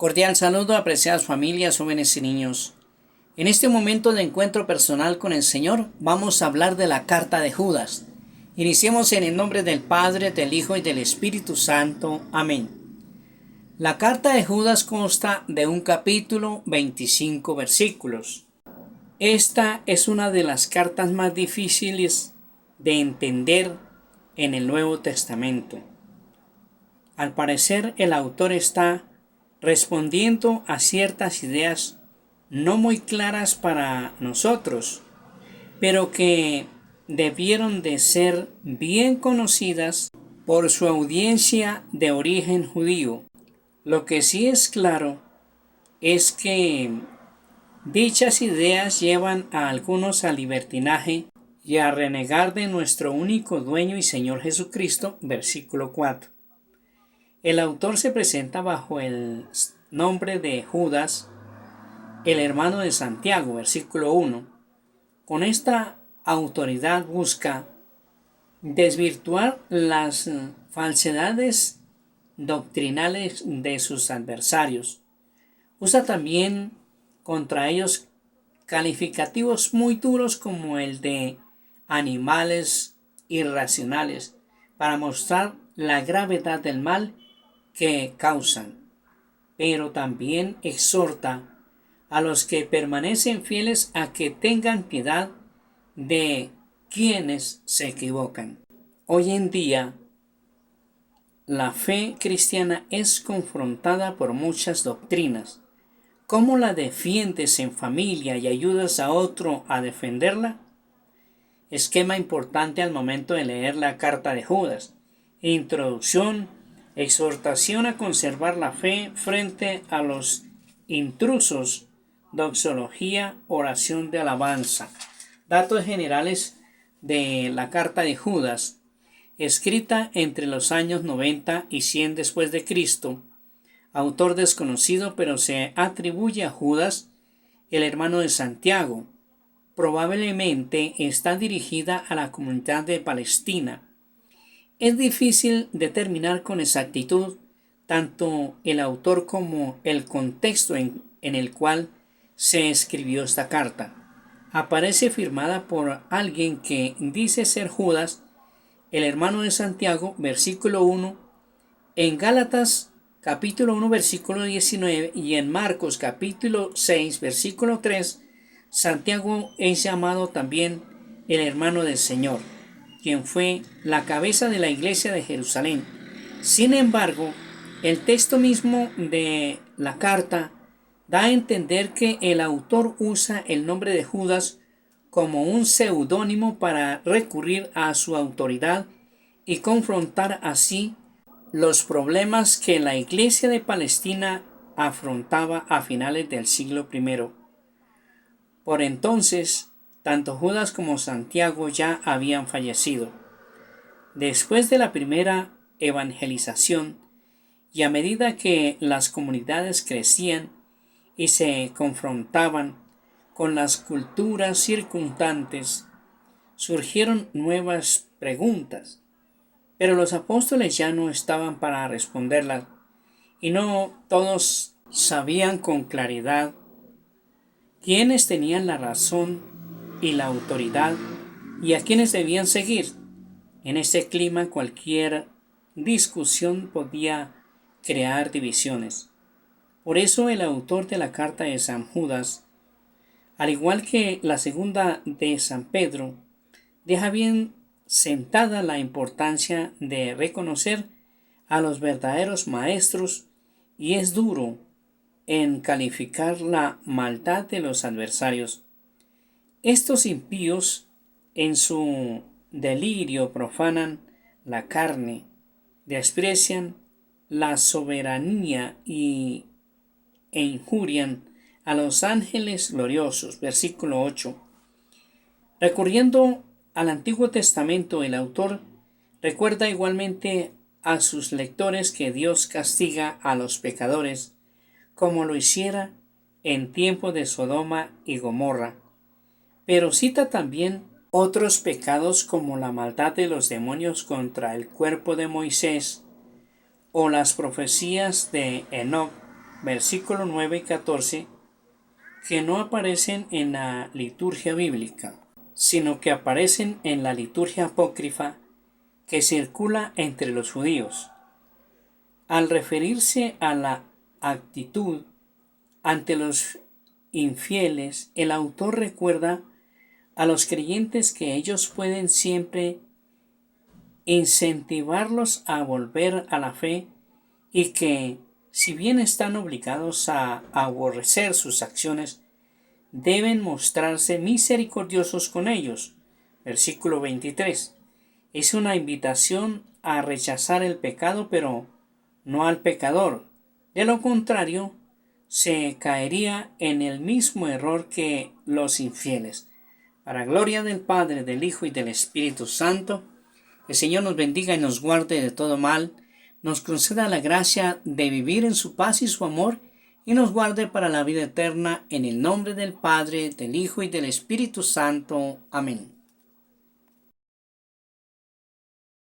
Cordial saludo, apreciadas familias, jóvenes y niños. En este momento de encuentro personal con el Señor, vamos a hablar de la carta de Judas. Iniciemos en el nombre del Padre, del Hijo y del Espíritu Santo. Amén. La carta de Judas consta de un capítulo, 25 versículos. Esta es una de las cartas más difíciles de entender en el Nuevo Testamento. Al parecer, el autor está respondiendo a ciertas ideas no muy claras para nosotros, pero que debieron de ser bien conocidas por su audiencia de origen judío. Lo que sí es claro es que dichas ideas llevan a algunos al libertinaje y a renegar de nuestro único dueño y Señor Jesucristo, versículo 4. El autor se presenta bajo el nombre de Judas, el hermano de Santiago, versículo 1. Con esta autoridad busca desvirtuar las falsedades doctrinales de sus adversarios. Usa también contra ellos calificativos muy duros como el de animales irracionales para mostrar la gravedad del mal que causan, pero también exhorta a los que permanecen fieles a que tengan piedad de quienes se equivocan. Hoy en día, la fe cristiana es confrontada por muchas doctrinas. ¿Cómo la defiendes en familia y ayudas a otro a defenderla? Esquema importante al momento de leer la carta de Judas. Introducción, exhortación a conservar la fe frente a los intrusos, doxología, oración de alabanza. Datos generales de la carta de Judas, escrita entre los años 90 y 100 después de Cristo, autor desconocido, pero se atribuye a Judas, el hermano de Santiago. Probablemente está dirigida a la comunidad de Palestina. Es difícil determinar con exactitud tanto el autor como el contexto en el cual se escribió esta carta. Aparece firmada por alguien que dice ser Judas, el hermano de Santiago, versículo 1, en Gálatas capítulo 1, versículo 19 y en Marcos capítulo 6, versículo 3, Santiago es llamado también el hermano del Señor, quien fue la cabeza de la iglesia de Jerusalén. Sin embargo, el texto mismo de la carta da a entender que el autor usa el nombre de Judas como un seudónimo para recurrir a su autoridad y confrontar así los problemas que la iglesia de Palestina afrontaba a finales del siglo I. Por entonces, tanto Judas como Santiago ya habían fallecido. Después de la primera evangelización, y a medida que las comunidades crecían y se confrontaban con las culturas circundantes, surgieron nuevas preguntas, pero los apóstoles ya no estaban para responderlas, y no todos sabían con claridad quiénes tenían la razón y la autoridad y a quiénes debían seguir. En ese clima cualquier discusión podía crear divisiones. Por eso el autor de la carta de San Judas, al igual que la segunda de San Pedro, deja bien sentada la importancia de reconocer a los verdaderos maestros y es duro en calificar la maldad de los adversarios. Estos impíos en su delirio profanan la carne, desprecian la soberanía e injurian a los ángeles gloriosos. Versículo 8. Recurriendo al Antiguo Testamento, el autor recuerda igualmente a sus lectores que Dios castiga a los pecadores, como lo hiciera en tiempo de Sodoma y Gomorra, pero cita también otros pecados como la maldad de los demonios contra el cuerpo de Moisés o las profecías de Enoc versículos 9 y 14, que no aparecen en la liturgia bíblica, sino que aparecen en la liturgia apócrifa que circula entre los judíos. Al referirse a la actitud ante los infieles, el autor recuerda a los creyentes que ellos pueden siempre incentivarlos a volver a la fe y que, si bien están obligados a aborrecer sus acciones, deben mostrarse misericordiosos con ellos. Versículo 23. Es una invitación a rechazar el pecado, pero no al pecador. De lo contrario, se caería en el mismo error que los infieles. Para gloria del Padre, del Hijo y del Espíritu Santo, el Señor nos bendiga y nos guarde de todo mal, nos conceda la gracia de vivir en su paz y su amor, y nos guarde para la vida eterna, en el nombre del Padre, del Hijo y del Espíritu Santo. Amén.